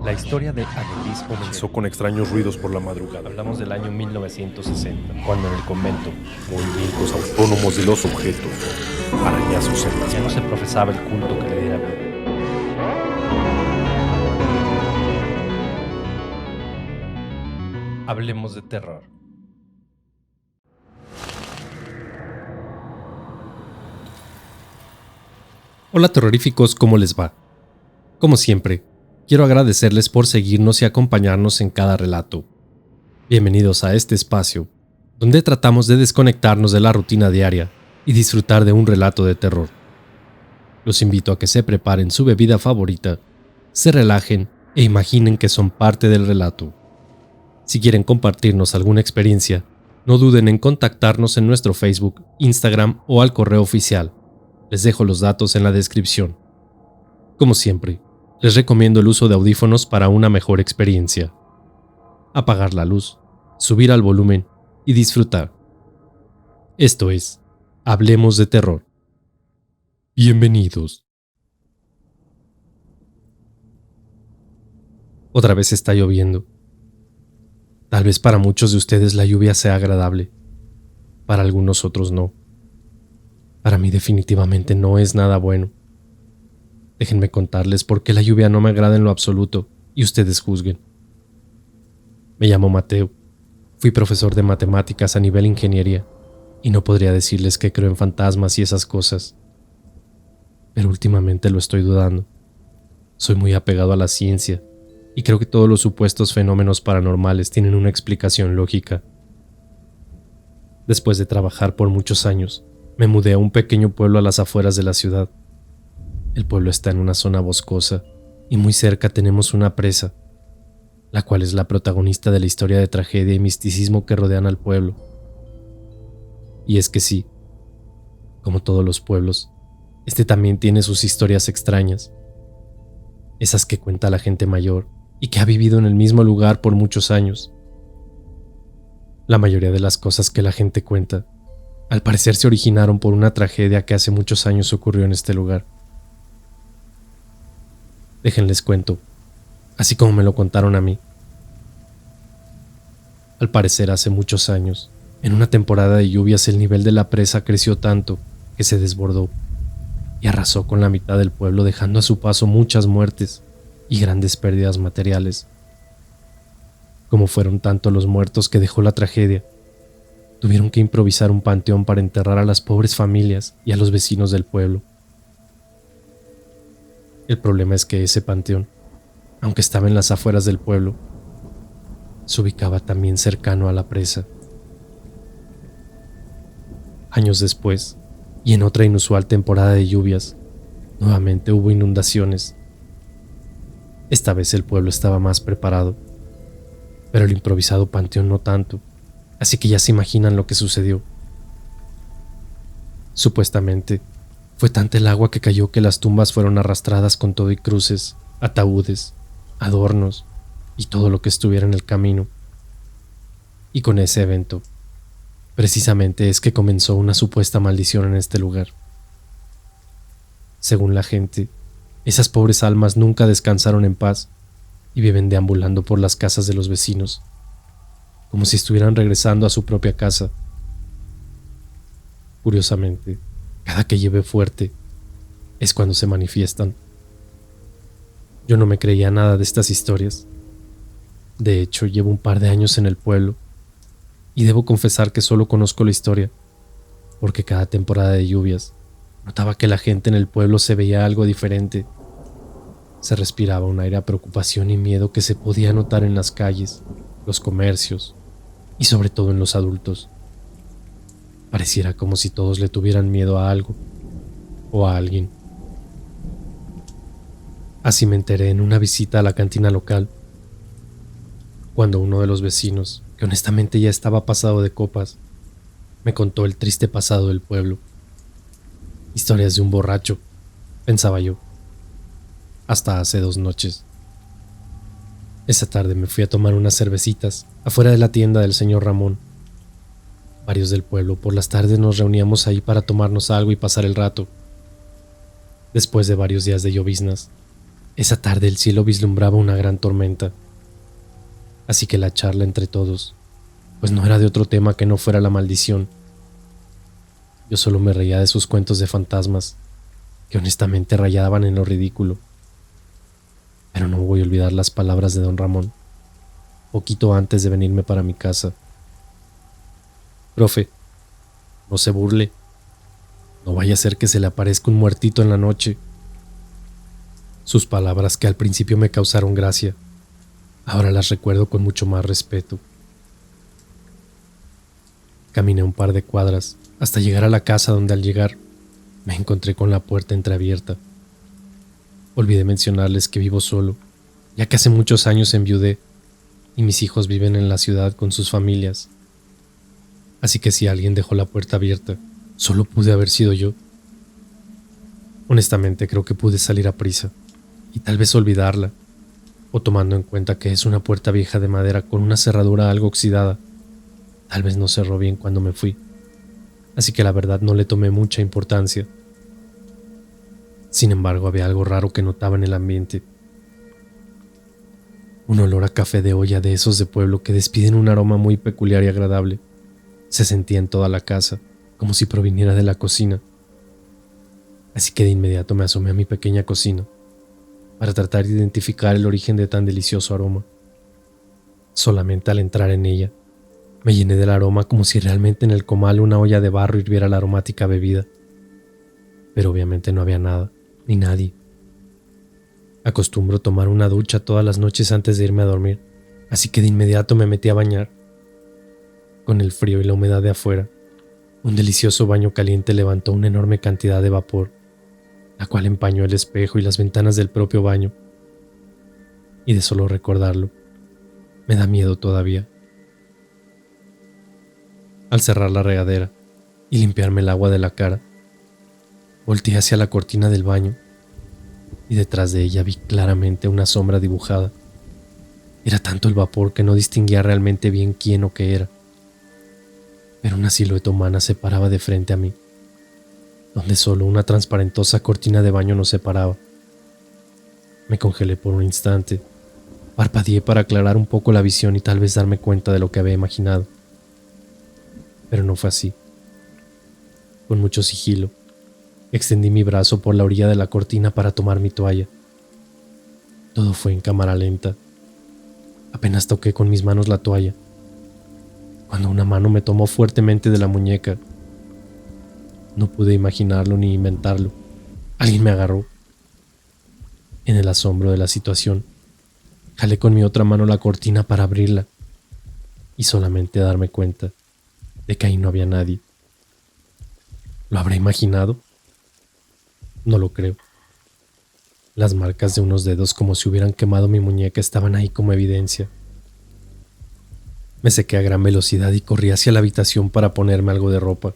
La historia de Annelies Comenzó con extraños ruidos por la madrugada, Hablamos del año 1960, cuando en el convento movimientos autónomos de los objetos, arañazos en las ya no se paredes. profesaba el culto que le diera vida. Hablemos de terror. Hola terroríficos, ¿cómo les va? Como siempre, quiero agradecerles por seguirnos y acompañarnos en cada relato. Bienvenidos a este espacio, donde tratamos de desconectarnos de la rutina diaria y disfrutar de un relato de terror. Los invito a que se preparen su bebida favorita, se relajen e imaginen que son parte del relato. Si quieren compartirnos alguna experiencia, no duden en contactarnos en nuestro Facebook, Instagram o al correo oficial. Les dejo los datos en la descripción. Como siempre, les recomiendo el uso de audífonos para una mejor experiencia. Apagar la luz, subir al volumen y disfrutar. Esto es, Hablemos de Terror. Bienvenidos. Otra vez está lloviendo. Tal vez para muchos de ustedes la lluvia sea agradable, para algunos otros no. Para mí definitivamente no es nada bueno. Déjenme contarles por qué la lluvia no me agrada en lo absoluto y ustedes juzguen. Me llamo Mateo, fui profesor de matemáticas a nivel ingeniería y no podría decirles que creo en fantasmas y esas cosas. Pero últimamente lo estoy dudando. Soy muy apegado a la ciencia y creo que todos los supuestos fenómenos paranormales tienen una explicación lógica. Después de trabajar por muchos años, me mudé a un pequeño pueblo a las afueras de la ciudad. El pueblo está en una zona boscosa y muy cerca tenemos una presa, la cual es la protagonista de la historia de tragedia y misticismo que rodean al pueblo. Y es que sí, como todos los pueblos, este también tiene sus historias extrañas, esas que cuenta la gente mayor y que ha vivido en el mismo lugar por muchos años. La mayoría de las cosas que la gente cuenta, al parecer se originaron por una tragedia que hace muchos años ocurrió en este lugar. Déjenles cuento, así como me lo contaron a mí. Al parecer hace muchos años, en una temporada de lluvias el nivel de la presa creció tanto que se desbordó y arrasó con la mitad del pueblo, dejando a su paso muchas muertes y grandes pérdidas materiales. Como fueron tanto los muertos que dejó la tragedia, tuvieron que improvisar un panteón para enterrar a las pobres familias y a los vecinos del pueblo. El problema es que ese panteón, aunque estaba en las afueras del pueblo, se ubicaba también cercano a la presa. Años después, y en otra inusual temporada de lluvias, nuevamente hubo inundaciones. Esta vez el pueblo estaba más preparado, pero el improvisado panteón no tanto, así que ya se imaginan lo que sucedió. Supuestamente, fue tanta el agua que cayó que las tumbas fueron arrastradas con todo y cruces, ataúdes, adornos y todo lo que estuviera en el camino. Y con ese evento, precisamente es que comenzó una supuesta maldición en este lugar. Según la gente, esas pobres almas nunca descansaron en paz y viven deambulando por las casas de los vecinos, como si estuvieran regresando a su propia casa. Curiosamente, cada que llueve fuerte es cuando se manifiestan. Yo no me creía nada de estas historias. De hecho, llevo un par de años en el pueblo y debo confesar que solo conozco la historia, porque cada temporada de lluvias notaba que la gente en el pueblo se veía algo diferente. Se respiraba un aire de preocupación y miedo que se podía notar en las calles, los comercios y sobre todo en los adultos. Pareciera como si todos le tuvieran miedo a algo o a alguien. Así me enteré en una visita a la cantina local, cuando uno de los vecinos, que honestamente ya estaba pasado de copas, me contó el triste pasado del pueblo. Historias de un borracho, pensaba yo, hasta hace 2 noches. Esa tarde me fui a tomar unas cervecitas afuera de la tienda del señor Ramón. Varios del pueblo por las tardes nos reuníamos ahí para tomarnos algo y pasar el rato. Después de varios días de lloviznas, Esa tarde el cielo vislumbraba una gran tormenta, así que la charla entre todos, pues no era de otro tema que no fuera la maldición. Yo solo me reía de sus cuentos de fantasmas, que honestamente rayaban en lo ridículo. Pero no voy a olvidar las palabras de don Ramón, poquito antes de venirme para mi casa. Profe, no se burle. No vaya a ser que se le aparezca un muertito en la noche. Sus palabras, que al principio me causaron gracia, ahora las recuerdo con mucho más respeto. Caminé un par de cuadras hasta llegar a la casa, donde al llegar me encontré con la puerta entreabierta. Olvidé mencionarles que vivo solo, ya que hace muchos años enviudé y mis hijos viven en la ciudad con sus familias. Así que si alguien dejó la puerta abierta, solo pude haber sido yo. Honestamente creo que pude salir a prisa y tal vez olvidarla, o tomando en cuenta que es una puerta vieja de madera con una cerradura algo oxidada, tal vez no cerró bien cuando me fui, así que la verdad no le tomé mucha importancia. Sin embargo, había algo raro que notaba en el ambiente. Un olor a café de olla de esos de pueblo que despiden un aroma muy peculiar y agradable. Se sentía en toda la casa, como si proviniera de la cocina. Así que de inmediato me asomé a mi pequeña cocina para tratar de identificar el origen de tan delicioso aroma. Solamente al entrar en ella, me llené del aroma como si realmente en el comal una olla de barro hirviera la aromática bebida. Pero obviamente no había nada, ni nadie. Acostumbro tomar una ducha todas las noches antes de irme a dormir, así que de inmediato me metí a bañar. Con el frío y la humedad de afuera, un delicioso baño caliente levantó una enorme cantidad de vapor, la cual empañó el espejo y las ventanas del propio baño. Y de solo recordarlo, me da miedo todavía. Al cerrar la regadera y limpiarme el agua de la cara, volteé hacia la cortina del baño y detrás de ella vi claramente una sombra dibujada. Era tanto el vapor que no distinguía realmente bien quién o qué era, pero una silueta humana se paraba de frente a mí, donde solo una transparentosa cortina de baño nos separaba. Me congelé por un instante, parpadeé para aclarar un poco la visión y tal vez darme cuenta de lo que había imaginado. Pero no fue así. Con mucho sigilo, extendí mi brazo por la orilla de la cortina para tomar mi toalla. Todo fue en cámara lenta. Apenas toqué con mis manos la toalla, cuando una mano me tomó fuertemente de la muñeca. No pude imaginarlo ni inventarlo. Alguien me agarró. En el asombro de la situación, jalé con mi otra mano la cortina para abrirla y solamente darme cuenta de que ahí no había nadie. ¿Lo habré imaginado? No lo creo. Las marcas de unos dedos como si hubieran quemado mi muñeca estaban ahí como evidencia. Me sequé a gran velocidad y corrí hacia la habitación para ponerme algo de ropa.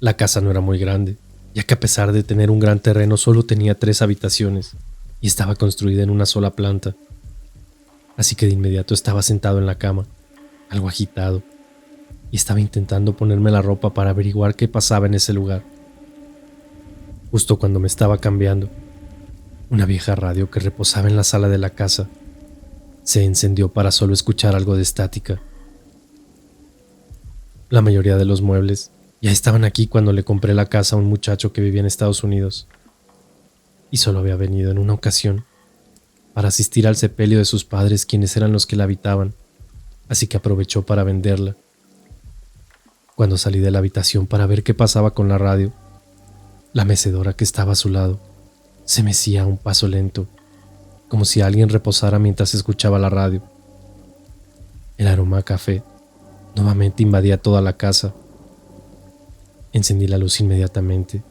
La casa no era muy grande, ya que a pesar de tener un gran terreno solo tenía 3 habitaciones y estaba construida en una sola planta. Así que de inmediato estaba sentado en la cama, algo agitado, y estaba intentando ponerme la ropa para averiguar qué pasaba en ese lugar. Justo cuando me estaba cambiando, una vieja radio que reposaba en la sala de la casa se encendió para solo escuchar algo de estática. La mayoría de los muebles ya estaban aquí cuando le compré la casa a un muchacho que vivía en Estados Unidos, y solo había venido en una ocasión para asistir al sepelio de sus padres, quienes eran los que la habitaban, así que aprovechó para venderla. Cuando salí de la habitación para ver qué pasaba con la radio, la mecedora que estaba a su lado se mecía a un paso lento, como si alguien reposara mientras escuchaba la radio. El aroma a café nuevamente invadía toda la casa. Encendí la luz inmediatamente,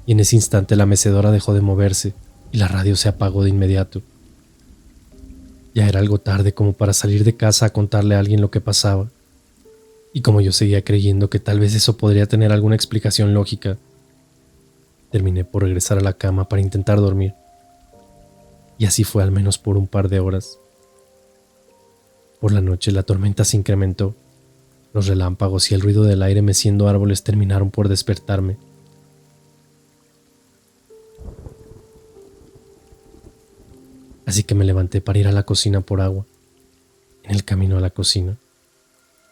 y en ese instante la mecedora dejó de moverse y la radio se apagó de inmediato. Ya era algo tarde como para salir de casa a contarle a alguien lo que pasaba, y como yo seguía creyendo que tal vez eso podría tener alguna explicación lógica, terminé por regresar a la cama para intentar dormir. Y así fue al menos por un par de horas. Por la noche la tormenta se incrementó. Los relámpagos y el ruido del aire meciendo árboles terminaron por despertarme. Así que me levanté para ir a la cocina por agua. En el camino a la cocina,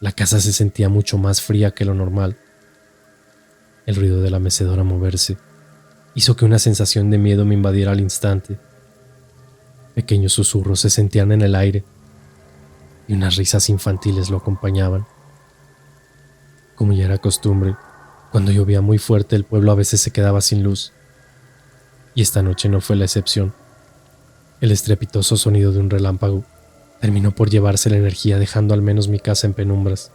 la casa se sentía mucho más fría que lo normal. El ruido de la mecedora moverse hizo que una sensación de miedo me invadiera al instante. Pequeños susurros se sentían en el aire y unas risas infantiles lo acompañaban. Como ya era costumbre, cuando llovía muy fuerte el pueblo a veces se quedaba sin luz. Y esta noche no fue la excepción. El estrepitoso sonido de un relámpago terminó por llevarse la energía, dejando al menos mi casa en penumbras.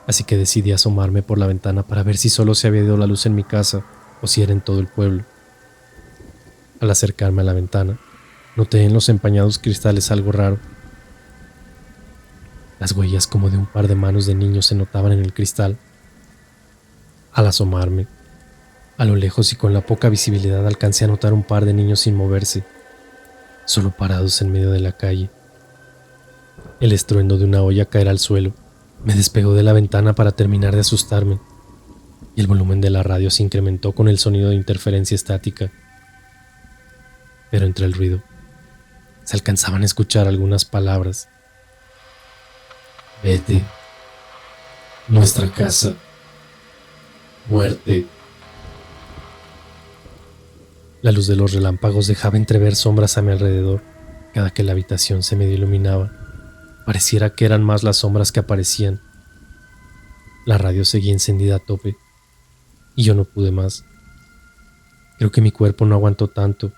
Así que decidí asomarme por la ventana para ver si solo se había ido la luz en mi casa o si era en todo el pueblo. Al acercarme a la ventana, noté en los empañados cristales algo raro. Las huellas como de un par de manos de niños se notaban en el cristal. Al asomarme, a lo lejos y con la poca visibilidad alcancé a notar un par de niños sin moverse, solo parados en medio de la calle. El estruendo de una olla caer al suelo me despegó de la ventana para terminar de asustarme, y el volumen de la radio se incrementó con el sonido de interferencia estática. Pero entre el ruido se alcanzaban a escuchar algunas palabras. Vete. Nuestra casa. Muerte. La luz de los relámpagos dejaba entrever sombras a mi alrededor. Cada que la habitación se medio iluminaba, pareciera que eran más las sombras que aparecían. La radio seguía encendida a tope, y yo no pude más. Creo que mi cuerpo no aguantó tanto,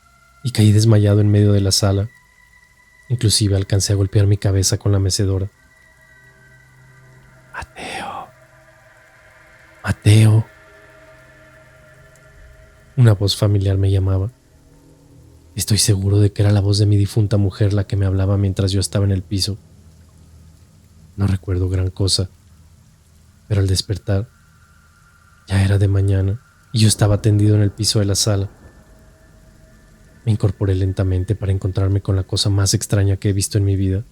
y caí desmayado en medio de la sala. Inclusive alcancé a golpear mi cabeza con la mecedora. Mateo. Mateo. Una voz familiar me llamaba. Estoy seguro de que era la voz de mi difunta mujer la que me hablaba mientras yo estaba en el piso. No recuerdo gran cosa, pero al despertar ya era de mañana y yo estaba tendido en el piso de la sala. Me incorporé lentamente para encontrarme con la cosa más extraña que he visto en mi vida.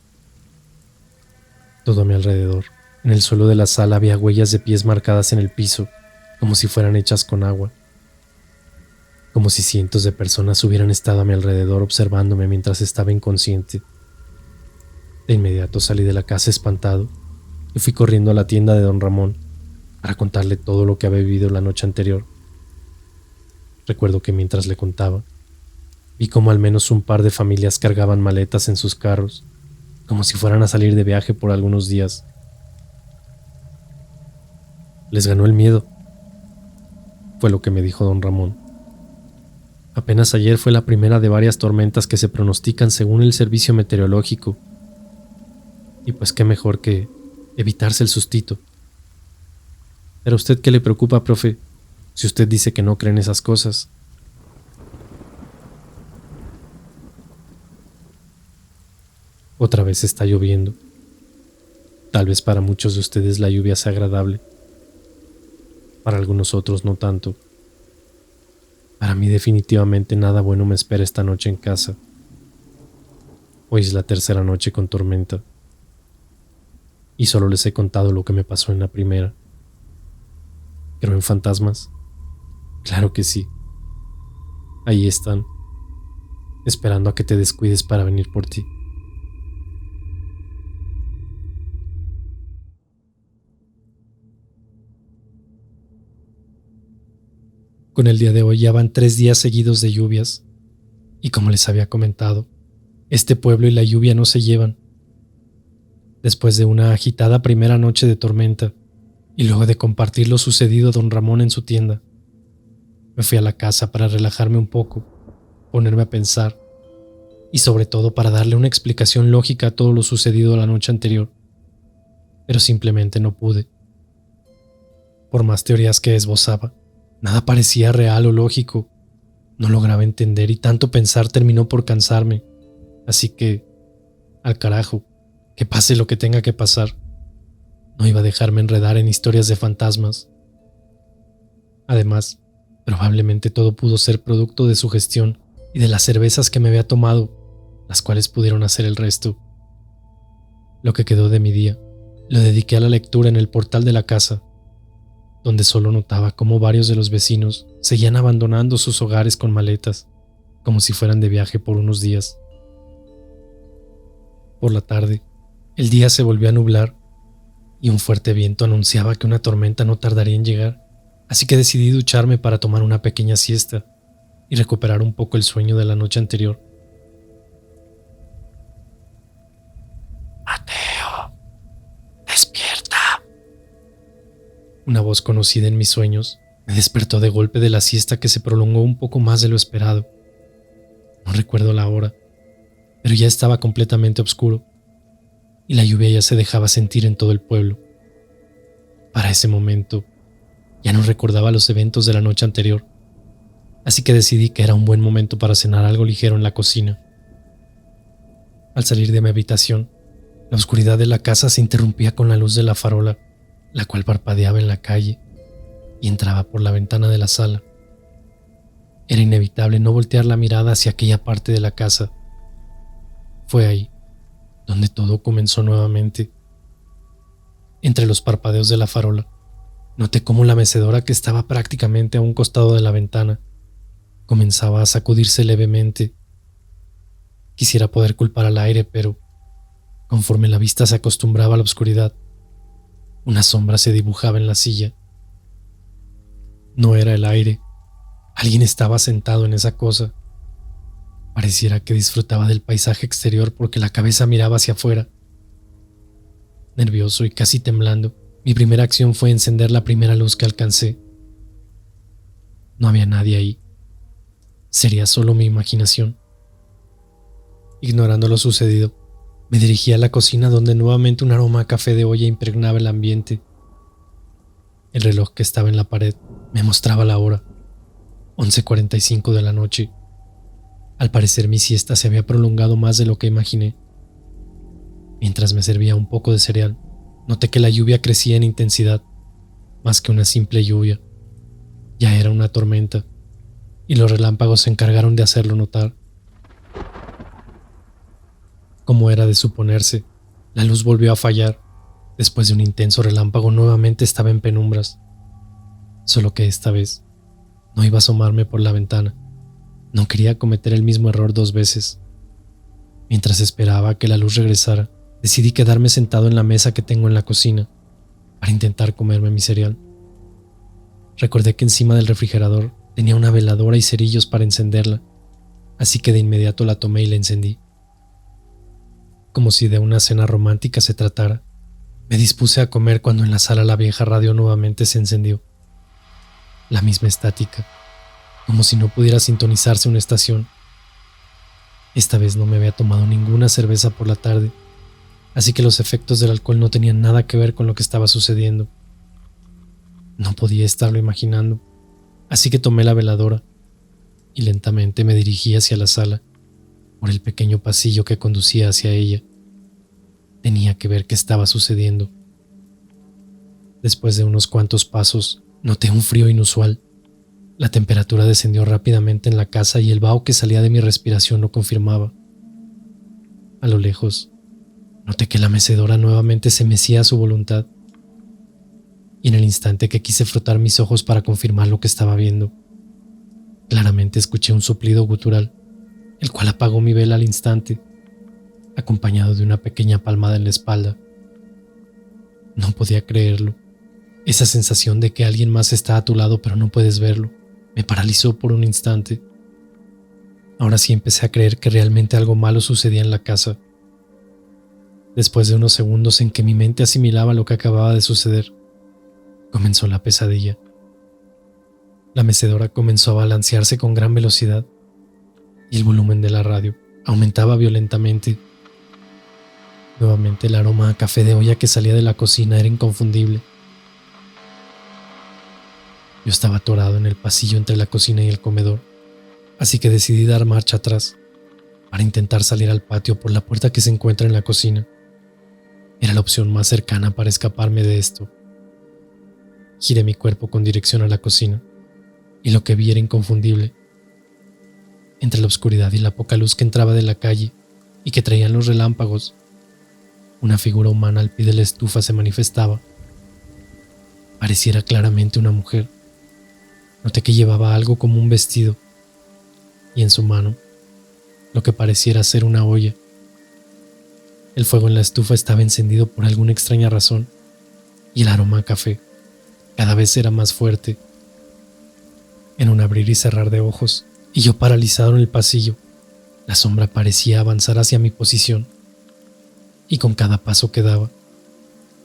Todo a mi alrededor, en el suelo de la sala, había huellas de pies marcadas en el piso, como si fueran hechas con agua. Como si cientos de personas hubieran estado a mi alrededor observándome mientras estaba inconsciente. De inmediato salí de la casa espantado y fui corriendo a la tienda de don Ramón para contarle todo lo que había vivido la noche anterior. Recuerdo que mientras le contaba, vi como al menos un par de familias cargaban maletas en sus carros, como si fueran a salir de viaje por algunos días. Les ganó el miedo, fue lo que me dijo don Ramón. Apenas ayer fue la primera de varias tormentas que se pronostican según el servicio meteorológico. Y pues qué mejor que evitarse el sustito. ¿Pero a usted qué le preocupa, profe? Si usted dice que no cree en esas cosas. Otra vez está lloviendo. Tal vez para muchos de ustedes la lluvia sea agradable. Para algunos otros no tanto. Para mí definitivamente nada bueno me espera esta noche en casa. Hoy es la tercera noche con tormenta. Y solo les he contado lo que me pasó en la primera. ¿Creo en fantasmas? Claro que sí. Ahí están, esperando a que te descuides para venir por ti. Con el día de hoy ya van 3 días seguidos de lluvias, y como les había comentado, este pueblo y la lluvia no se llevan. Después de una agitada primera noche de tormenta, y luego de compartir lo sucedido a don Ramón en su tienda, me fui a la casa para relajarme un poco, ponerme a pensar, y sobre todo para darle una explicación lógica a todo lo sucedido la noche anterior, pero simplemente no pude. Por más teorías que esbozaba, nada parecía real o lógico. No lograba entender y tanto pensar terminó por cansarme. Así que, al carajo, que pase lo que tenga que pasar. No iba a dejarme enredar en historias de fantasmas. Además, probablemente todo pudo ser producto de su gestión y de las cervezas que me había tomado, las cuales pudieron hacer el resto. Lo que quedó de mi día, lo dediqué a la lectura en el portal de la casa, donde solo notaba cómo varios de los vecinos seguían abandonando sus hogares con maletas, como si fueran de viaje por unos días. Por la tarde, el día se volvió a nublar y un fuerte viento anunciaba que una tormenta no tardaría en llegar, así que decidí ducharme para tomar una pequeña siesta y recuperar un poco el sueño de la noche anterior. Mateo, despierta. Una voz conocida en mis sueños me despertó de golpe de la siesta que se prolongó un poco más de lo esperado. No recuerdo la hora, pero ya estaba completamente oscuro y la lluvia ya se dejaba sentir en todo el pueblo. Para ese momento, ya no recordaba los eventos de la noche anterior, así que decidí que era un buen momento para cenar algo ligero en la cocina. Al salir de mi habitación, la oscuridad de la casa se interrumpía con la luz de la farola, la cual parpadeaba en la calle y entraba por la ventana de la sala. Era inevitable no voltear la mirada hacia aquella parte de la casa. Fue ahí donde todo comenzó nuevamente. Entre los parpadeos de la farola, noté cómo la mecedora, que estaba prácticamente a un costado de la ventana, comenzaba a sacudirse levemente. Quisiera poder culpar al aire, pero conforme la vista se acostumbraba a la oscuridad, una sombra se dibujaba en la silla. No era el aire. Alguien estaba sentado en esa cosa. Pareciera que disfrutaba del paisaje exterior porque la cabeza miraba hacia afuera. Nervioso y casi temblando, mi primera acción fue encender la primera luz que alcancé. No había nadie ahí. Sería solo mi imaginación. Ignorando lo sucedido, me dirigí a la cocina, donde nuevamente un aroma a café de olla impregnaba el ambiente. El reloj que estaba en la pared me mostraba la hora, 11:45 de la noche. Al parecer mi siesta se había prolongado más de lo que imaginé. Mientras me servía un poco de cereal, noté que la lluvia crecía en intensidad. Más que una simple lluvia, ya era una tormenta, y los relámpagos se encargaron de hacerlo notar. Como era de suponerse, la luz volvió a fallar. Después de un intenso relámpago, nuevamente estaba en penumbras. Solo que esta vez no iba a asomarme por la ventana. No quería cometer el mismo error 2 veces. Mientras esperaba a que la luz regresara, decidí quedarme sentado en la mesa que tengo en la cocina para intentar comerme mi cereal. Recordé que encima del refrigerador tenía una veladora y cerillos para encenderla, así que de inmediato la tomé y la encendí. Como si de una cena romántica se tratara, me dispuse a comer cuando en la sala la vieja radio nuevamente se encendió. La misma estática, como si no pudiera sintonizarse una estación. Esta vez no me había tomado ninguna cerveza por la tarde, así que los efectos del alcohol no tenían nada que ver con lo que estaba sucediendo. No podía estarlo imaginando, así que tomé la veladora y lentamente me dirigí hacia la sala, por el pequeño pasillo que conducía hacia ella. Tenía que ver qué estaba sucediendo. Después de unos cuantos pasos, noté un frío inusual. La temperatura descendió rápidamente en la casa y el vaho que salía de mi respiración lo confirmaba. A lo lejos, noté que la mecedora nuevamente se mecía a su voluntad, y en el instante que quise frotar mis ojos para confirmar lo que estaba viendo, claramente escuché un soplido gutural, el cual apagó mi vela al instante, acompañado de una pequeña palmada en la espalda. No podía creerlo. Esa sensación de que alguien más está a tu lado pero no puedes verlo, me paralizó por un instante. Ahora sí empecé a creer que realmente algo malo sucedía en la casa. Después de unos segundos en que mi mente asimilaba lo que acababa de suceder, comenzó la pesadilla. La mecedora comenzó a balancearse con gran velocidad y el volumen de la radio aumentaba violentamente. Nuevamente el aroma a café de olla que salía de la cocina era inconfundible. Yo estaba atorado en el pasillo entre la cocina y el comedor, así que decidí dar marcha atrás para intentar salir al patio por la puerta que se encuentra en la cocina. Era la opción más cercana para escaparme de esto. Giré mi cuerpo con dirección a la cocina y lo que vi era inconfundible. Entre la oscuridad y la poca luz que entraba de la calle y que traían los relámpagos, una figura humana al pie de la estufa se manifestaba. Pareciera claramente una mujer. Noté que llevaba algo como un vestido y en su mano lo que pareciera ser una olla. El fuego en la estufa estaba encendido por alguna extraña razón y el aroma a café cada vez era más fuerte. En un abrir y cerrar de ojos, y yo paralizado en el pasillo, la sombra parecía avanzar hacia mi posición, y con cada paso que daba,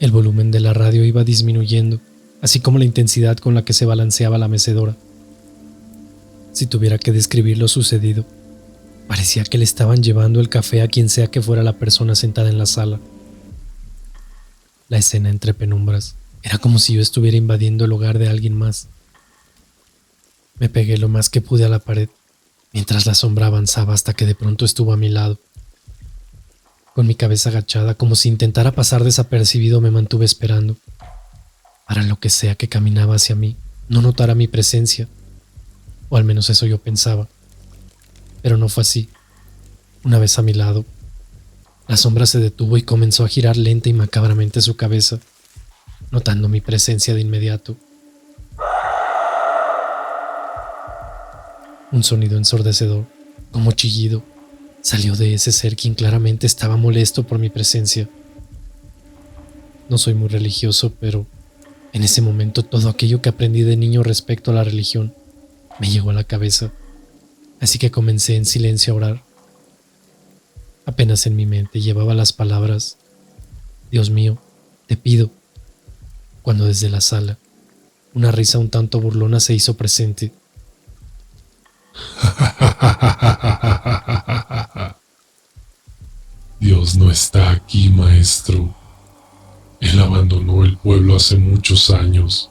el volumen de la radio iba disminuyendo, así como la intensidad con la que se balanceaba la mecedora. Si tuviera que describir lo sucedido, parecía que le estaban llevando el café a quien sea que fuera la persona sentada en la sala. La escena entre penumbras era como si yo estuviera invadiendo el hogar de alguien más. Me pegué lo más que pude a la pared, mientras la sombra avanzaba hasta que de pronto estuvo a mi lado. Con mi cabeza agachada, como si intentara pasar desapercibido, me mantuve esperando, para lo que sea que caminaba hacia mí, no notara mi presencia, o al menos eso yo pensaba. Pero no fue así. Una vez a mi lado, la sombra se detuvo y comenzó a girar lenta y macabramente su cabeza, notando mi presencia de inmediato. Un sonido ensordecedor, como chillido, salió de ese ser quien claramente estaba molesto por mi presencia. No soy muy religioso, pero en ese momento todo aquello que aprendí de niño respecto a la religión me llegó a la cabeza, así que comencé en silencio a orar. Apenas en mi mente llevaba las palabras: Dios mío, te pido, cuando desde la sala una risa un tanto burlona se hizo presente. Dios no está aquí, maestro. Él abandonó el pueblo hace muchos años.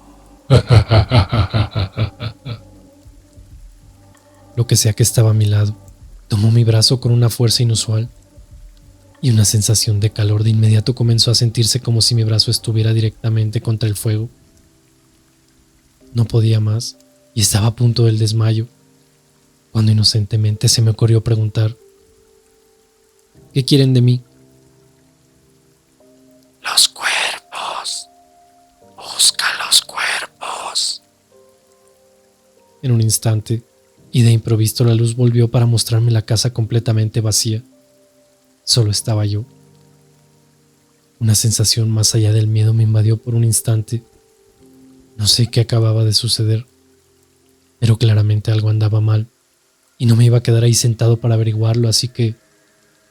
Lo que sea que estaba a mi lado tomó mi brazo con una fuerza inusual, y una sensación de calor de inmediato comenzó a sentirse, como si mi brazo estuviera directamente contra el fuego. No podía más y estaba a punto del desmayo, cuando inocentemente se me ocurrió preguntar: ¿qué quieren de mí? Los cuerpos. Busca los cuerpos. En un instante, y de improviso la luz volvió para mostrarme la casa completamente vacía. Solo estaba yo. Una sensación más allá del miedo me invadió por un instante. No sé qué acababa de suceder, pero claramente algo andaba mal, y no me iba a quedar ahí sentado para averiguarlo, así que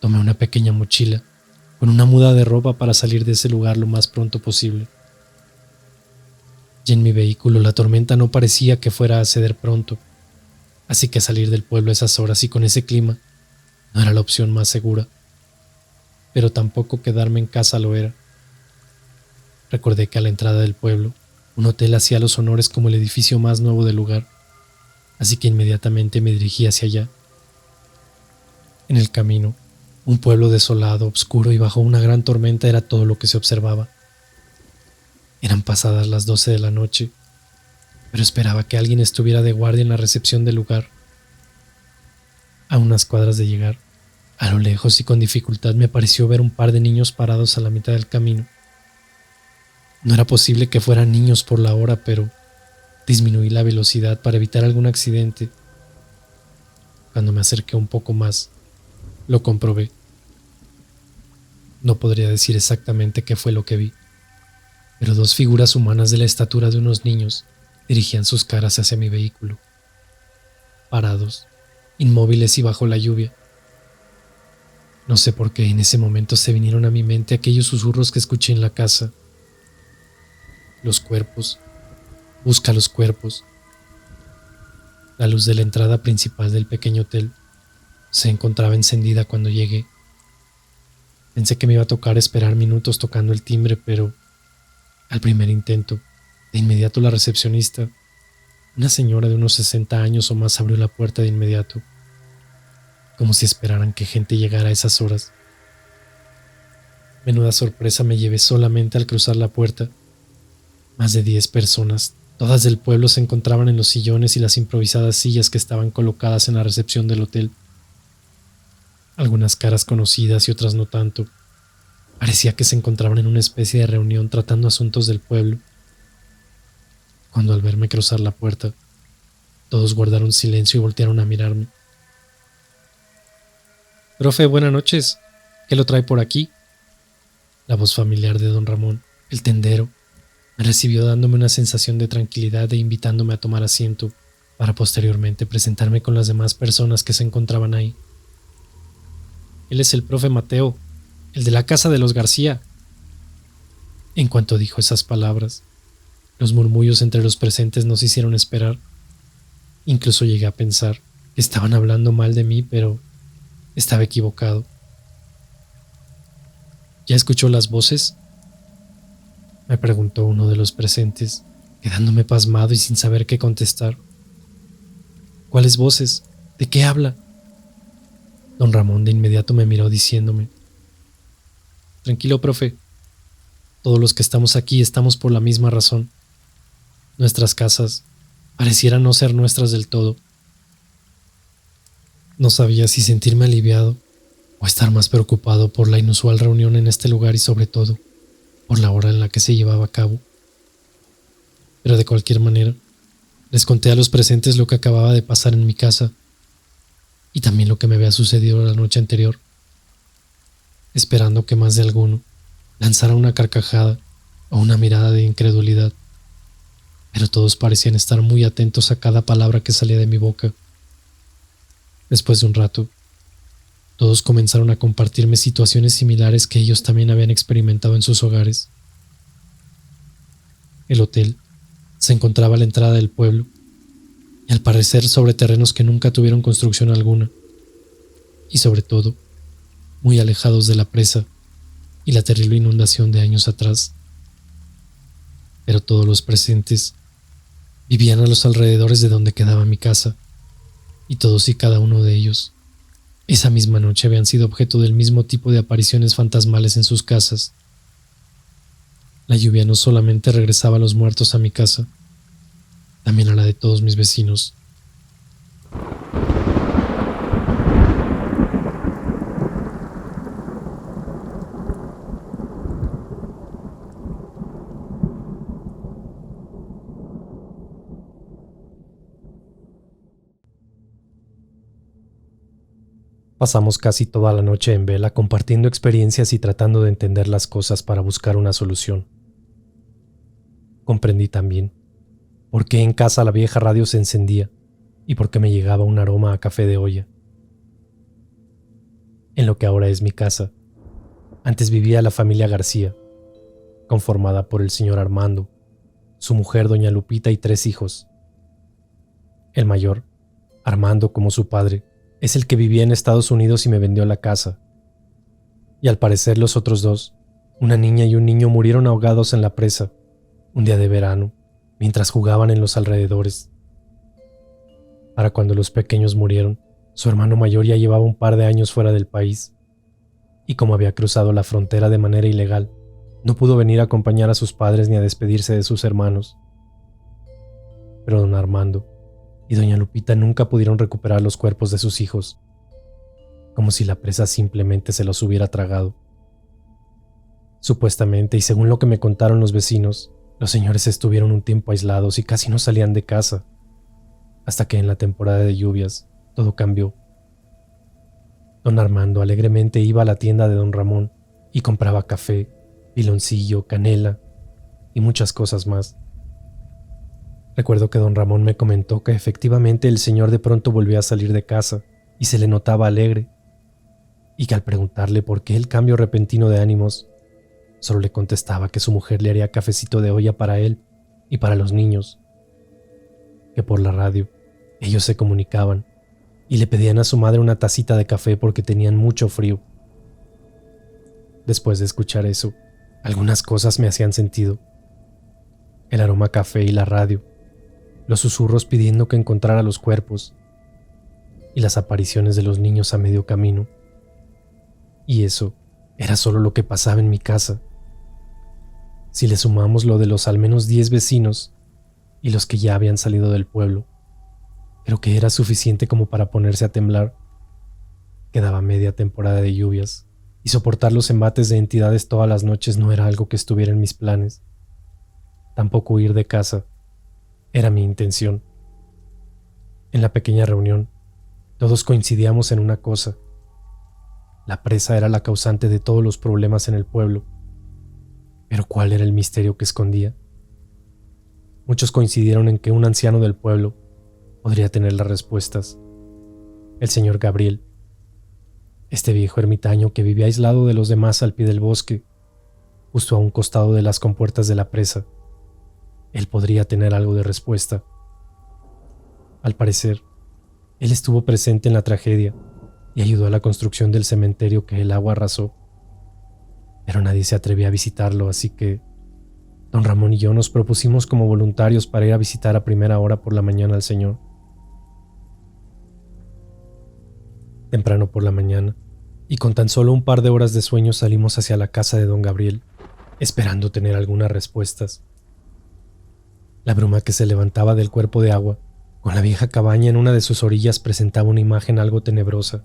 tomé una pequeña mochila con una muda de ropa para salir de ese lugar lo más pronto posible. Y en mi vehículo la tormenta no parecía que fuera a ceder pronto, así que salir del pueblo a esas horas y con ese clima no era la opción más segura, pero tampoco quedarme en casa lo era. Recordé que a la entrada del pueblo un hotel hacía los honores como el edificio más nuevo del lugar, así que inmediatamente me dirigí hacia allá. En el camino, un pueblo desolado, oscuro y bajo una gran tormenta era todo lo que se observaba. Eran pasadas las 12 de la noche, pero esperaba que alguien estuviera de guardia en la recepción del lugar. A unas cuadras de llegar, a lo lejos y con dificultad me pareció ver un par de niños parados a la mitad del camino. No era posible que fueran niños por la hora, pero disminuí la velocidad para evitar algún accidente. Cuando me acerqué un poco más, lo comprobé. No podría decir exactamente qué fue lo que vi, pero dos figuras humanas de la estatura de unos niños dirigían sus caras hacia mi vehículo, parados, inmóviles y bajo la lluvia. No sé por qué en ese momento se vinieron a mi mente aquellos susurros que escuché en la casa. Los cuerpos, busca los cuerpos. La luz de la entrada principal del pequeño hotel se encontraba encendida cuando llegué. Pensé que me iba a tocar esperar minutos tocando el timbre, pero al primer intento, de inmediato la recepcionista, una señora de unos 60 años o más, abrió la puerta de inmediato, como si esperaran que gente llegara a esas horas. Menuda sorpresa me llevé solamente al cruzar la puerta. Más de 10 personas, todas del pueblo, se encontraban en los sillones y las improvisadas sillas que estaban colocadas en la recepción del hotel. Algunas caras conocidas y otras no tanto. Parecía que se encontraban en una especie de reunión tratando asuntos del pueblo. Cuando al verme cruzar la puerta, todos guardaron silencio y voltearon a mirarme. «Profe, buenas noches. ¿Qué lo trae por aquí?», La voz familiar de don Ramón, el tendero, me recibió dándome una sensación de tranquilidad e invitándome a tomar asiento para posteriormente presentarme con las demás personas que se encontraban ahí. Él es el profe Mateo, el de la casa de los García. En cuanto dijo esas palabras, los murmullos entre los presentes nos hicieron esperar. Incluso llegué a pensar que estaban hablando mal de mí, pero estaba equivocado. ¿Ya escuchó las voces?, me preguntó uno de los presentes, quedándome pasmado y sin saber qué contestar. ¿Cuáles voces? ¿De qué habla? Don Ramón de inmediato me miró diciéndome: tranquilo, profe. Todos los que estamos aquí estamos por la misma razón. Nuestras casas parecieran no ser nuestras del todo. No sabía si sentirme aliviado o estar más preocupado por la inusual reunión en este lugar y sobre todo por la hora en la que se llevaba a cabo. Pero de cualquier manera, les conté a los presentes lo que acababa de pasar en mi casa y también lo que me había sucedido la noche anterior, esperando que más de alguno lanzara una carcajada o una mirada de incredulidad, pero todos parecían estar muy atentos a cada palabra que salía de mi boca. Después de un rato, todos comenzaron a compartirme situaciones similares que ellos también habían experimentado en sus hogares. El hotel se encontraba a la entrada del pueblo y al parecer sobre terrenos que nunca tuvieron construcción alguna y sobre todo muy alejados de la presa y la terrible inundación de años atrás. Pero todos los presentes vivían a los alrededores de donde quedaba mi casa y todos y cada uno de ellos esa misma noche habían sido objeto del mismo tipo de apariciones fantasmales en sus casas. La lluvia no solamente regresaba a los muertos a mi casa, también a la de todos mis vecinos. Pasamos casi toda la noche en vela compartiendo experiencias y tratando de entender las cosas para buscar una solución. Comprendí también por qué en casa la vieja radio se encendía y por qué me llegaba un aroma a café de olla. En lo que ahora es mi casa, antes vivía la familia García, conformada por el señor Armando, su mujer doña Lupita y 3 hijos. El mayor, Armando como su padre, es el que vivía en Estados Unidos y me vendió la casa. Y al parecer los otros 2, una niña y un niño, murieron ahogados en la presa, un día de verano, mientras jugaban en los alrededores. Para cuando los pequeños murieron, su hermano mayor ya llevaba un par de años fuera del país, y como había cruzado la frontera de manera ilegal, no pudo venir a acompañar a sus padres ni a despedirse de sus hermanos. Pero don Armando y doña Lupita nunca pudieron recuperar los cuerpos de sus hijos, como si la presa simplemente se los hubiera tragado. Supuestamente, y según lo que me contaron los vecinos, los señores estuvieron un tiempo aislados y casi no salían de casa, hasta que en la temporada de lluvias todo cambió. Don Armando alegremente iba a la tienda de don Ramón y compraba café, piloncillo, canela y muchas cosas más. Recuerdo que don Ramón me comentó que efectivamente el señor de pronto volvió a salir de casa y se le notaba alegre, y que al preguntarle por qué el cambio repentino de ánimos, solo le contestaba que su mujer le haría cafecito de olla para él y para los niños, que por la radio ellos se comunicaban y le pedían a su madre una tacita de café porque tenían mucho frío. Después de escuchar eso, algunas cosas me hacían sentido. El aroma a café y la radio, los susurros pidiendo que encontrara los cuerpos y las apariciones de los niños a medio camino. Y eso era solo lo que pasaba en mi casa. Si le sumamos lo de los al menos 10 vecinos y los que ya habían salido del pueblo, creo que era suficiente como para ponerse a temblar. Quedaba media temporada de lluvias y soportar los embates de entidades todas las noches no era algo que estuviera en mis planes. Tampoco huir de casa era mi intención. En la pequeña reunión, todos coincidíamos en una cosa. La presa era la causante de todos los problemas en el pueblo Pero ¿cuál era el misterio que escondía? Muchos coincidieron en que un anciano del pueblo podría tener las respuestas. El señor Gabriel, este viejo ermitaño que vivía aislado de los demás al pie del bosque, justo a un costado de las compuertas de la presa. Él podría tener algo de respuesta. Al parecer, él estuvo presente en la tragedia y ayudó a la construcción del cementerio que el agua arrasó. Pero nadie se atrevía a visitarlo, así que don Ramón y yo nos propusimos como voluntarios para ir a visitar a primera hora por la mañana al señor. Temprano por la mañana, y con tan solo un par de horas de sueño salimos hacia la casa de don Gabriel, esperando tener algunas respuestas. La bruma que se levantaba del cuerpo de agua, con la vieja cabaña en una de sus orillas, presentaba una imagen algo tenebrosa.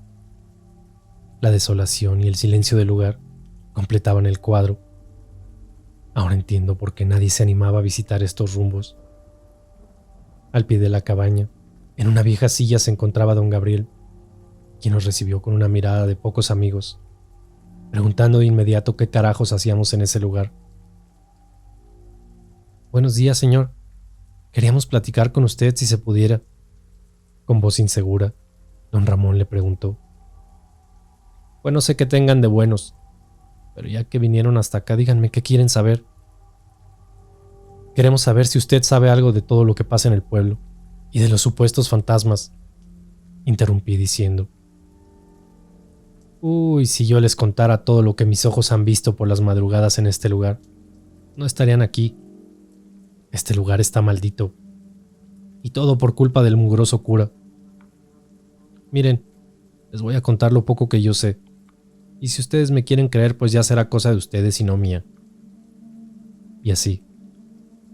La desolación y el silencio del lugar completaban el cuadro. Ahora entiendo por qué nadie se animaba a visitar estos rumbos. Al pie de la cabaña, en una vieja silla, se encontraba don Gabriel, quien nos recibió con una mirada de pocos amigos, preguntando de inmediato qué carajos hacíamos en ese lugar. «Buenos días, señor. Queríamos platicar con usted si se pudiera». Con voz insegura, don Ramón le preguntó. «Pues no sé qué tengan de buenos, pero ya que vinieron hasta acá, díganme qué quieren saber». «Queremos saber si usted sabe algo de todo lo que pasa en el pueblo y de los supuestos fantasmas», interrumpí diciendo. «Uy, si yo les contara todo lo que mis ojos han visto por las madrugadas en este lugar, no estarían aquí. Este lugar está maldito, y todo por culpa del mugroso cura. Miren, les voy a contar lo poco que yo sé, y si ustedes me quieren creer, pues ya será cosa de ustedes y no mía». Y así,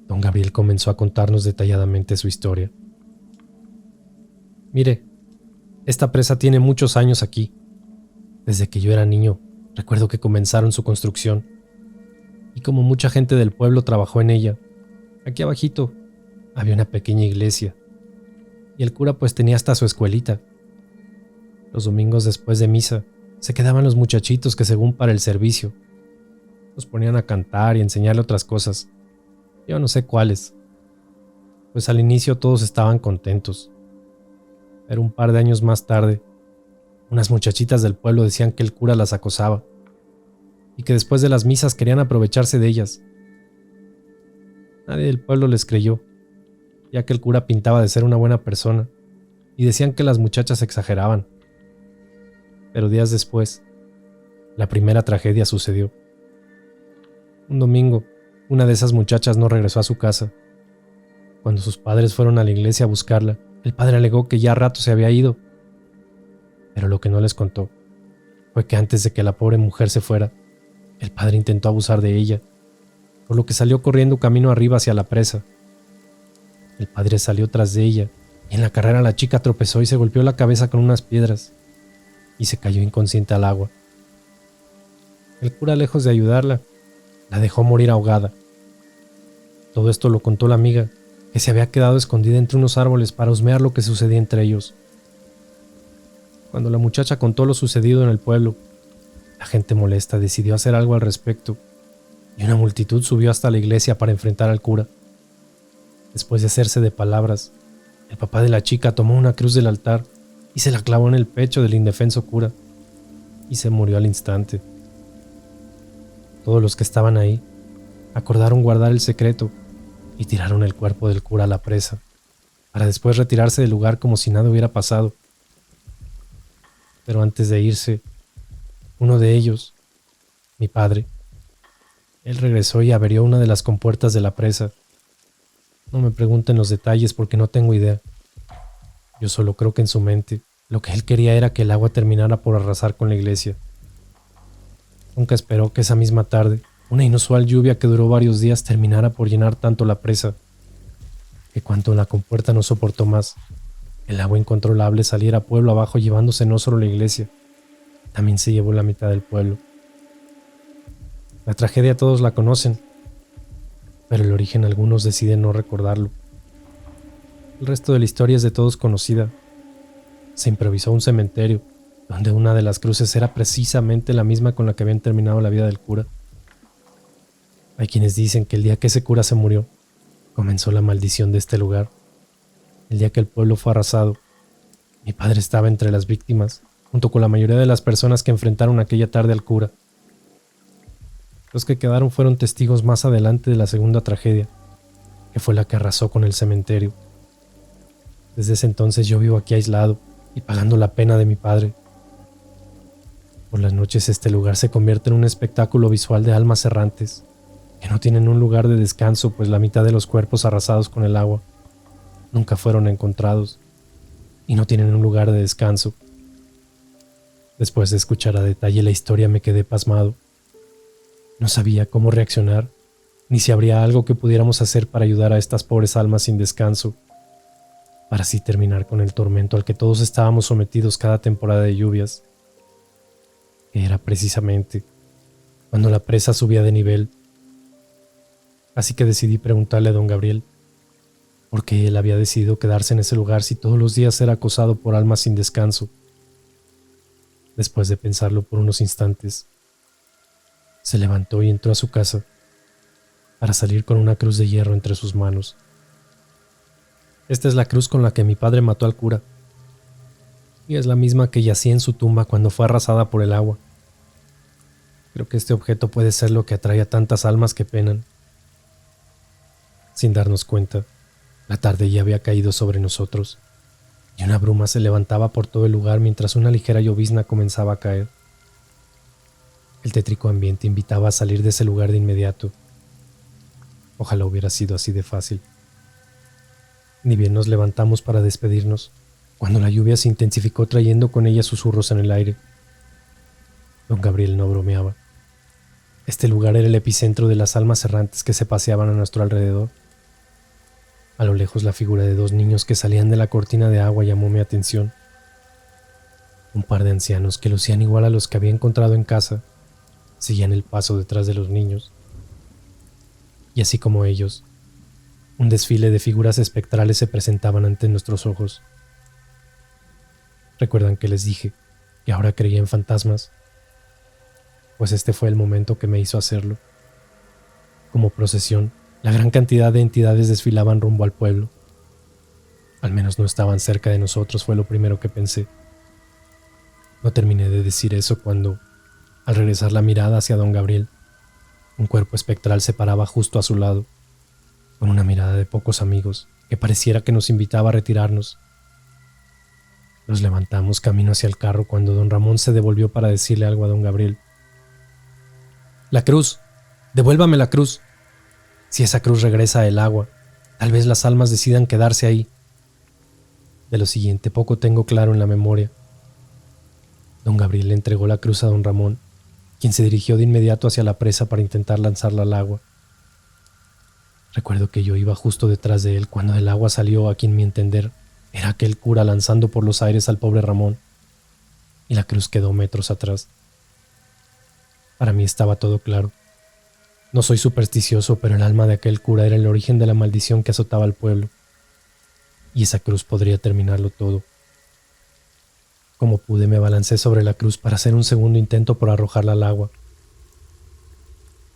don Gabriel comenzó a contarnos detalladamente su historia. «Mire, esta presa tiene muchos años aquí. Desde que yo era niño, recuerdo que comenzaron su construcción, y como mucha gente del pueblo trabajó en ella, aquí abajito había una pequeña iglesia, y el cura pues tenía hasta su escuelita. Los domingos después de misa se quedaban los muchachitos que, según para el servicio, los ponían a cantar y enseñarle otras cosas. Yo no sé cuáles, pues al inicio todos estaban contentos. Pero un par de años más tarde, unas muchachitas del pueblo decían que el cura las acosaba y que después de las misas querían aprovecharse de ellas. Nadie del pueblo les creyó, ya que el cura pintaba de ser una buena persona, y decían que las muchachas exageraban. Pero días después, la primera tragedia sucedió. Un domingo, una de esas muchachas no regresó a su casa. Cuando sus padres fueron a la iglesia a buscarla, el padre alegó que ya a rato se había ido. Pero lo que no les contó fue que antes de que la pobre mujer se fuera, el padre intentó abusar de ella, por lo que salió corriendo camino arriba hacia la presa. El padre salió tras de ella, y en la carrera la chica tropezó y se golpeó la cabeza con unas piedras, y se cayó inconsciente al agua. El cura, lejos de ayudarla, la dejó morir ahogada. Todo esto lo contó la amiga, que se había quedado escondida entre unos árboles para husmear lo que sucedía entre ellos. Cuando la muchacha contó lo sucedido en el pueblo, la gente molesta decidió hacer algo al respecto, y una multitud subió hasta la iglesia para enfrentar al cura. Después de hacerse de palabras, el papá de la chica tomó una cruz del altar y se la clavó en el pecho del indefenso cura, y se murió al instante. Todos los que estaban ahí acordaron guardar el secreto y tiraron el cuerpo del cura a la presa, para después retirarse del lugar como si nada hubiera pasado. Pero antes de irse, uno de ellos, mi padre, él regresó y averió una de las compuertas de la presa. No me pregunten los detalles porque no tengo idea. Yo solo creo que en su mente lo que él quería era que el agua terminara por arrasar con la iglesia. Nunca esperó que esa misma tarde, una inusual lluvia que duró varios días terminara por llenar tanto la presa, que cuando la compuerta no soportó más, el agua incontrolable saliera pueblo abajo, llevándose no solo la iglesia, también se llevó la mitad del pueblo. La tragedia todos la conocen, pero el origen algunos deciden no recordarlo. El resto de la historia es de todos conocida. Se improvisó un cementerio, donde una de las cruces era precisamente la misma con la que habían terminado la vida del cura. Hay quienes dicen que el día que ese cura se murió, comenzó la maldición de este lugar. El día que el pueblo fue arrasado, mi padre estaba entre las víctimas, junto con la mayoría de las personas que enfrentaron aquella tarde al cura. Los que quedaron fueron testigos más adelante de la segunda tragedia, que fue la que arrasó con el cementerio. Desde ese entonces yo vivo aquí aislado y pagando la pena de mi padre. Por las noches este lugar se convierte en un espectáculo visual de almas errantes, que no tienen un lugar de descanso, pues la mitad de los cuerpos arrasados con el agua nunca fueron encontrados y no tienen un lugar de descanso. Después de escuchar a detalle la historia me quedé pasmado. No sabía cómo reaccionar, ni si habría algo que pudiéramos hacer para ayudar a estas pobres almas sin descanso, para así terminar con el tormento al que todos estábamos sometidos cada temporada de lluvias, que era precisamente cuando la presa subía de nivel. Así que decidí preguntarle a don Gabriel por qué él había decidido quedarse en ese lugar si todos los días era acosado por almas sin descanso. Después de pensarlo por unos instantes, se levantó y entró a su casa para salir con una cruz de hierro entre sus manos. Esta es la cruz con la que mi padre mató al cura, y es la misma que yacía en su tumba cuando fue arrasada por el agua. Creo que este objeto puede ser lo que atrae a tantas almas que penan. Sin darnos cuenta, la tarde ya había caído sobre nosotros, y una bruma se levantaba por todo el lugar mientras una ligera llovizna comenzaba a caer. El tétrico ambiente invitaba a salir de ese lugar de inmediato. Ojalá hubiera sido así de fácil. Ni bien nos levantamos para despedirnos, cuando la lluvia se intensificó trayendo con ella susurros en el aire. Don Gabriel no bromeaba. Este lugar era el epicentro de las almas errantes que se paseaban a nuestro alrededor. A lo lejos la figura de dos niños que salían de la cortina de agua llamó mi atención. Un par de ancianos que lucían igual a los que había encontrado en casa seguían el paso detrás de los niños. Y así como ellos, un desfile de figuras espectrales se presentaban ante nuestros ojos. ¿Recuerdan que les dije que ahora creía en fantasmas? Pues este fue el momento que me hizo hacerlo. Como procesión, la gran cantidad de entidades desfilaban rumbo al pueblo. Al menos no estaban cerca de nosotros, fue lo primero que pensé. No terminé de decir eso cuando, al regresar la mirada hacia don Gabriel, un cuerpo espectral se paraba justo a su lado, con una mirada de pocos amigos que pareciera que nos invitaba a retirarnos. Nos levantamos camino hacia el carro cuando don Ramón se devolvió para decirle algo a don Gabriel. «La cruz, devuélvame la cruz. Si esa cruz regresa al agua, tal vez las almas decidan quedarse ahí». De lo siguiente poco tengo claro en la memoria. Don Gabriel le entregó la cruz a don Ramón, quien se dirigió de inmediato hacia la presa para intentar lanzarla al agua. Recuerdo que yo iba justo detrás de él cuando del agua salió a quien mi entender era aquel cura lanzando por los aires al pobre Ramón, y la cruz quedó metros atrás. Para mí estaba todo claro. No soy supersticioso, pero el alma de aquel cura era el origen de la maldición que azotaba al pueblo, y esa cruz podría terminarlo todo. Como pude, me balancé sobre la cruz para hacer un segundo intento por arrojarla al agua.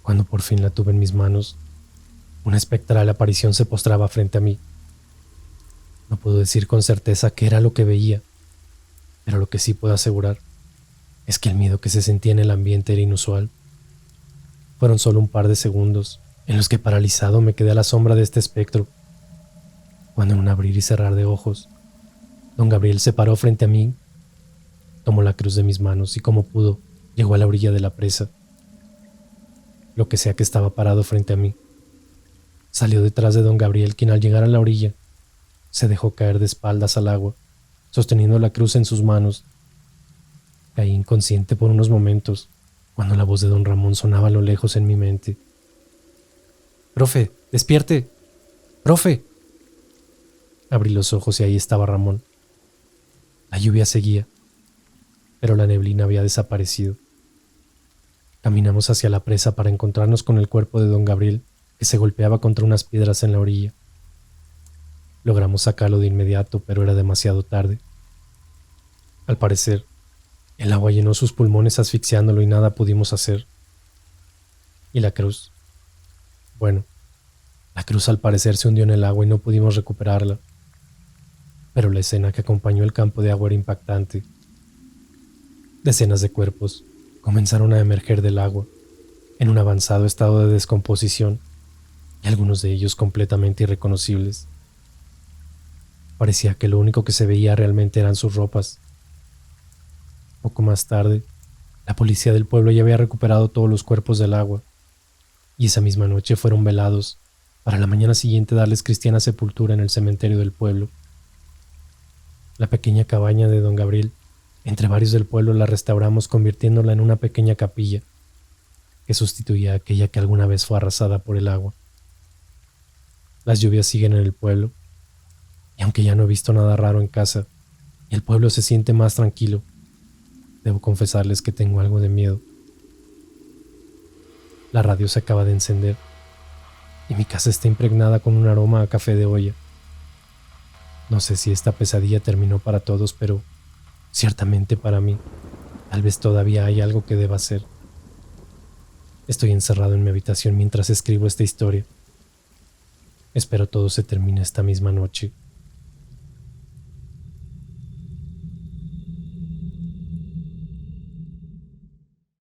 Cuando por fin la tuve en mis manos, una espectral aparición se postraba frente a mí. No puedo decir con certeza qué era lo que veía, pero lo que sí puedo asegurar es que el miedo que se sentía en el ambiente era inusual. Fueron solo un par de segundos en los que paralizado me quedé a la sombra de este espectro, cuando en un abrir y cerrar de ojos, don Gabriel se paró frente a mí, tomó la cruz de mis manos y como pudo, llegó a la orilla de la presa. Lo que sea que estaba parado frente a mí, salió detrás de don Gabriel, quien al llegar a la orilla, se dejó caer de espaldas al agua, sosteniendo la cruz en sus manos. Caí inconsciente por unos momentos, cuando la voz de don Ramón sonaba a lo lejos en mi mente. «¡Profe, despierte! ¡Profe!». Abrí los ojos y ahí estaba Ramón. La lluvia seguía, pero la neblina había desaparecido. Caminamos hacia la presa para encontrarnos con el cuerpo de don Gabriel, que se golpeaba contra unas piedras en la orilla. Logramos sacarlo de inmediato, pero era demasiado tarde. Al parecer, el agua llenó sus pulmones asfixiándolo y nada pudimos hacer. Y la cruz Bueno, la cruz al parecer se hundió en el agua y no pudimos recuperarla. Pero la escena que acompañó el campo de agua era impactante. Decenas de cuerpos comenzaron a emerger del agua en un avanzado estado de descomposición y algunos de ellos completamente irreconocibles. Parecía que lo único que se veía realmente eran sus ropas. Poco más tarde, la policía del pueblo ya había recuperado todos los cuerpos del agua y esa misma noche fueron velados para la mañana siguiente darles cristiana sepultura en el cementerio del pueblo. La pequeña cabaña de don Gabriel, entre varios del pueblo, la restauramos convirtiéndola en una pequeña capilla que sustituía a aquella que alguna vez fue arrasada por el agua. Las lluvias siguen en el pueblo y aunque ya no he visto nada raro en casa y el pueblo se siente más tranquilo, debo confesarles que tengo algo de miedo. La radio se acaba de encender y mi casa está impregnada con un aroma a café de olla. No sé si esta pesadilla terminó para todos, pero ciertamente para mí, tal vez todavía hay algo que deba hacer. Estoy encerrado en mi habitación mientras escribo esta historia. Espero todo se termine esta misma noche.